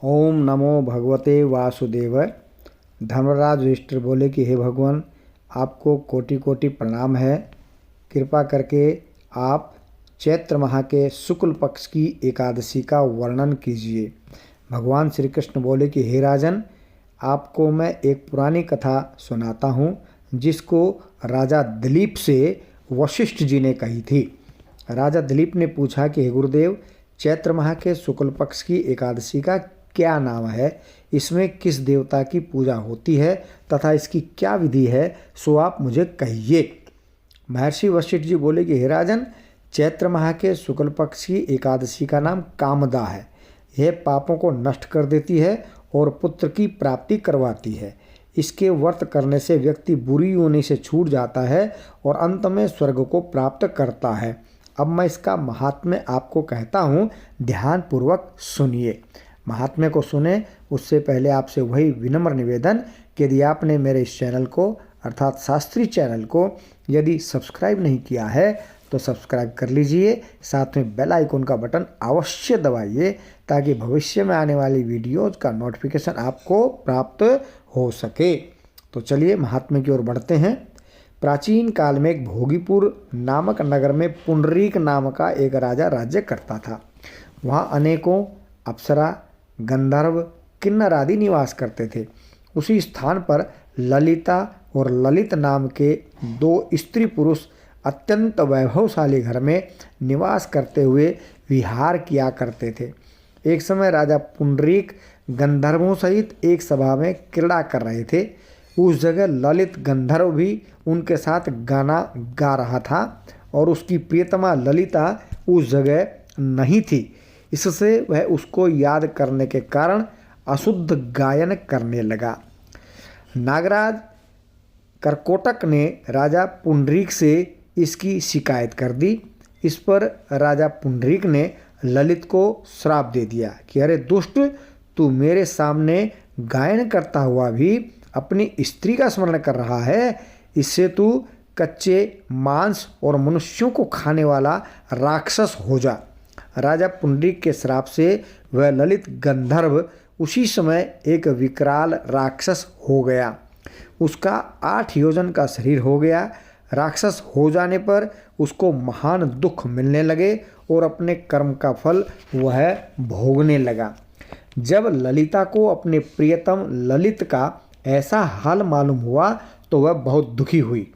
ओम नमो भगवते वासुदेवाय। धर्मराज युधिष्ठिर बोले कि हे भगवान, आपको कोटि कोटि प्रणाम है। कृपा करके आप चैत्र माह के शुक्ल पक्ष की एकादशी का वर्णन कीजिए। भगवान श्री कृष्ण बोले कि हे राजन, आपको मैं एक पुरानी कथा सुनाता हूँ जिसको राजा दिलीप से वशिष्ठ जी ने कही थी। राजा दिलीप ने पूछा कि हे गुरुदेव, चैत्र माह के शुक्ल पक्ष की एकादशी का क्या नाम है, इसमें किस देवता की पूजा होती है तथा इसकी क्या विधि है, सो आप मुझे कहिए। महर्षि वशिष्ठ जी बोले कि हे राजन, चैत्र माह के शुक्ल पक्ष की एकादशी का नाम कामदा है। यह पापों को नष्ट कर देती है और पुत्र की प्राप्ति करवाती है। इसके व्रत करने से व्यक्ति बुरी योनि से छूट जाता है और अंत में स्वर्ग को प्राप्त करता है। अब मैं इसका महात्म्य आपको कहता हूँ, ध्यानपूर्वक सुनिए। महात्म्य को सुने उससे पहले आपसे वही विनम्र निवेदन कि यदि आपने मेरे इस चैनल को अर्थात शास्त्री चैनल को यदि सब्सक्राइब नहीं किया है तो सब्सक्राइब कर लीजिए। साथ में बेल आइकन का बटन अवश्य दबाइए ताकि भविष्य में आने वाली वीडियोज़ का नोटिफिकेशन आपको प्राप्त हो सके। तो चलिए महात्म्य की ओर बढ़ते हैं। प्राचीन काल में एक भोगीपुर नामक नगर में पुंडरीक नाम का एक राजा राज्य करता था। वहाँ अनेकों अप्सरा, गंधर्व, किन्नर आदि निवास करते थे। उसी स्थान पर ललिता और ललित नाम के दो स्त्री पुरुष अत्यंत वैभवशाली घर में निवास करते हुए विहार किया करते थे। एक समय राजा पुंडरीक गंधर्वों सहित एक सभा में क्रीड़ा कर रहे थे। उस जगह ललित गंधर्व भी उनके साथ गाना गा रहा था और उसकी प्रियतमा ललिता उस जगह नहीं थी। इससे वह उसको याद करने के कारण अशुद्ध गायन करने लगा। नागराज करकोटक ने राजा पुंडरीक से इसकी शिकायत कर दी। इस पर राजा पुंडरीक ने ललित को श्राप दे दिया कि अरे दुष्ट, तू मेरे सामने गायन करता हुआ भी अपनी स्त्री का स्मरण कर रहा है। इससे तू कच्चे मांस और मनुष्यों को खाने वाला राक्षस हो जा। राजा पुंडरीक के श्राप से वह ललित गंधर्व उसी समय एक विकराल राक्षस हो गया। उसका 8 योजन का शरीर हो गया। राक्षस हो जाने पर उसको महान दुख मिलने लगे और अपने कर्म का फल वह भोगने लगा। जब ललिता को अपने प्रियतम ललित का ऐसा हाल मालूम हुआ तो वह बहुत दुखी हुई।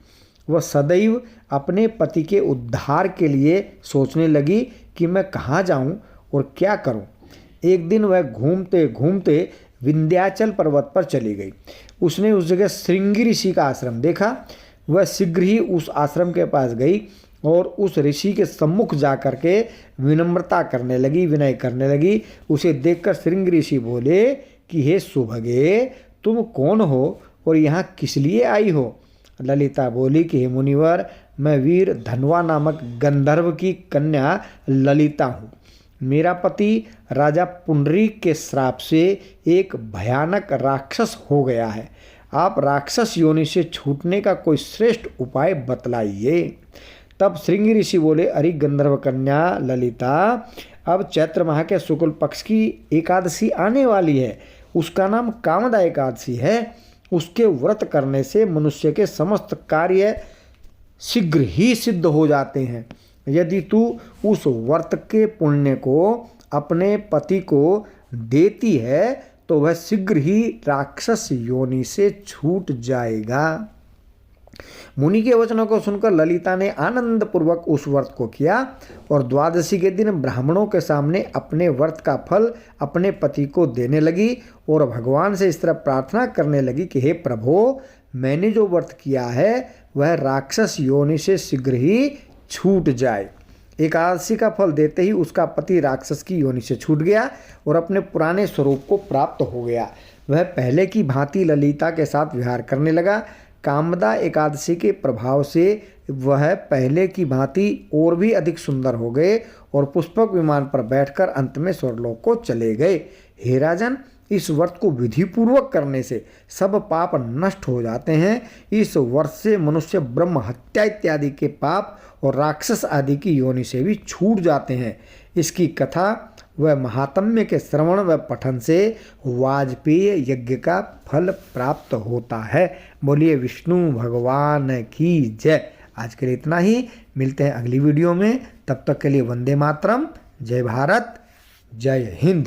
वह सदैव अपने पति के उद्धार के लिए सोचने लगी कि मैं कहाँ जाऊँ और क्या करूँ। एक दिन वह घूमते घूमते विंध्याचल पर्वत पर चली गई। उसने उस जगह श्रृंगी ऋषि का आश्रम देखा। वह शीघ्र ही उस आश्रम के पास गई और उस ऋषि के सम्मुख जा कर के विनम्रता करने लगी, विनय करने लगी। उसे देखकर श्रृंगी ऋषि बोले कि हे सुभगे, तुम कौन हो और यहाँ किस लिए आई हो? ललिता बोली कि हे मुनिवर, मैं वीर धनवा नामक गंधर्व की कन्या ललिता हूँ। मेरा पति राजा पुंडरीक के श्राप से एक भयानक राक्षस हो गया है। आप राक्षस योनि से छूटने का कोई श्रेष्ठ उपाय बतलाइए। तब श्रृंगी ऋषि बोले, अरे गंधर्व कन्या ललिता, अब चैत्र माह के शुक्ल पक्ष की एकादशी आने वाली है। उसका नाम कामदा एकादशी है। उसके व्रत करने से मनुष्य के समस्त कार्य शीघ्र ही सिद्ध हो जाते हैं। यदि तू उस व्रत के पुण्य को अपने पति को देती है तो वह शीघ्र ही राक्षस योनि से छूट जाएगा। मुनि के वचनों को सुनकर ललिता ने आनंद पूर्वक उस व्रत को किया और द्वादशी के दिन ब्राह्मणों के सामने अपने व्रत का फल अपने पति को देने लगी और भगवान से इस तरह प्रार्थना करने लगी कि हे प्रभु, मैंने जो व्रत किया है वह राक्षस योनि से शीघ्र ही छूट जाए। एकादशी का फल देते ही उसका पति राक्षस की योनि से छूट गया और अपने पुराने स्वरूप को प्राप्त हो गया। वह पहले की भांति ललिता के साथ विहार करने लगा। कामदा एकादशी के प्रभाव से वह पहले की भांति और भी अधिक सुंदर हो गए और पुष्पक विमान पर बैठकर अंत में स्वर्गलोक को चले गए। हे राजन, इस व्रत को विधिपूर्वक करने से सब पाप नष्ट हो जाते हैं। इस व्रत से मनुष्य ब्रह्म हत्या इत्यादि के पाप और राक्षस आदि की योनि से भी छूट जाते हैं। इसकी कथा व महात्म्य के श्रवण व पठन से वाजपेय यज्ञ का फल प्राप्त होता है। बोलिए विष्णु भगवान की जय। आज के लिए इतना ही, मिलते हैं अगली वीडियो में। तब तक के लिए वंदे मातरम, जय भारत, जय हिंद।